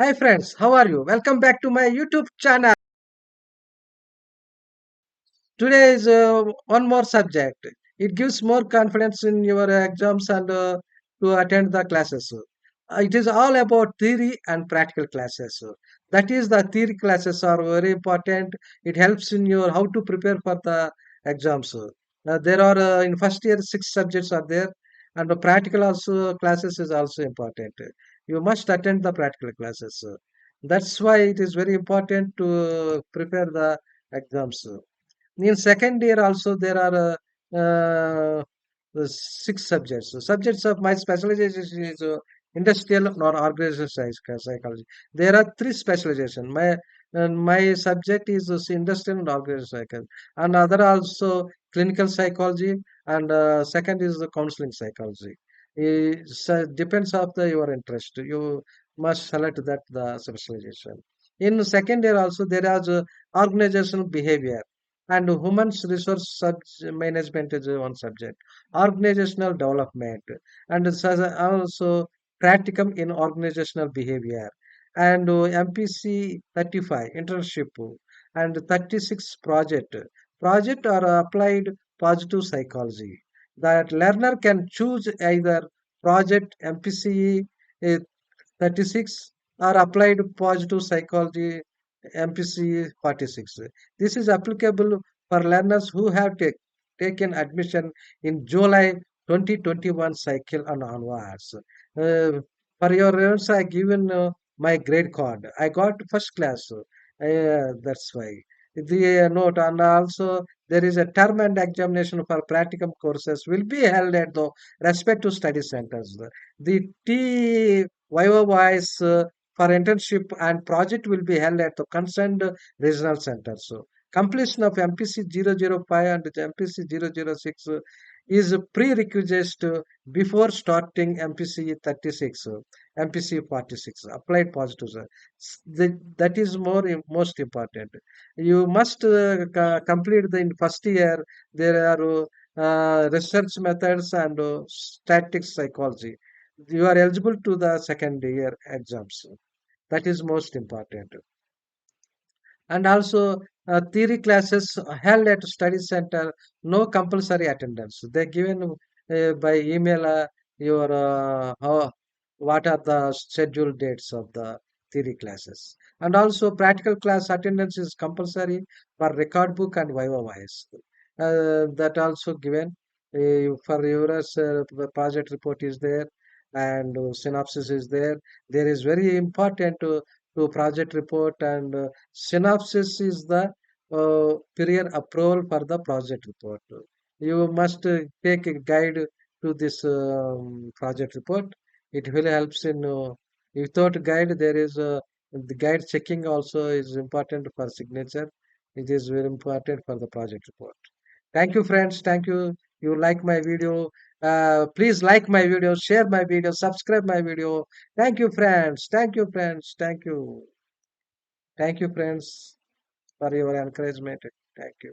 Hi friends, how are you? Welcome back to my YouTube channel. Today is one more subject. It gives more confidence in your exams and to attend the classes. It is all about theory and practical classes. That is, the theory classes are very important. It helps in your how to prepare for the exams. There are in first year six subjects are there, and the practical also classes is also important. You must attend the practical classes. That's why it is very important to prepare the exams. In second year also there are six subjects. So subjects of my specialization is industrial or organizational psychology. There are three specialization. My subject is industrial and organizational psychology, and other also clinical psychology, and second is the counseling psychology. So depends of your interest. You must select that the specialization. In second year also there is organizational behavior and human resource management is one subject, organizational development, and also practicum in organizational behavior, and MPC 35 internship, and 36 project are applied positive psychology. That learner can choose either project MPCE 36 are applied positive psychology MPC 46. This is applicable for learners who have taken admission in July 2021 cycle and onwards. For your reference, I given my grade card. I got first class. That's why. The note, and also there is a term and examination for practicum courses will be held at the respective study centers. The VIVA wise for internship and project will be held at the concerned regional centers. So completion of MPC 005 and MPC 006 is a prerequisite before starting MPC 36, MPC 46, applied positive. That is most important. You must complete the in first year. There are research methods and static psychology. You are eligible to the second year exams. That is most important. And also theory classes held at study center, no compulsory attendance. They given by email your what are the scheduled dates of the theory classes. And also practical class attendance is compulsory for record book and viva wise. That also given for your project report is there, and synopsis is there. There is very important to project report, and synopsis is the period approval for the project report. You must take a guide to this project report. It will helps in without guide there is the guide checking also is important for signature. It is very important for the project report. Thank you, friends. Thank you. You like my video. Please like my video, share my video, subscribe my video. Thank you, friends. Thank you, friends. Thank you. Thank you, friends, for your encouragement. Thank you.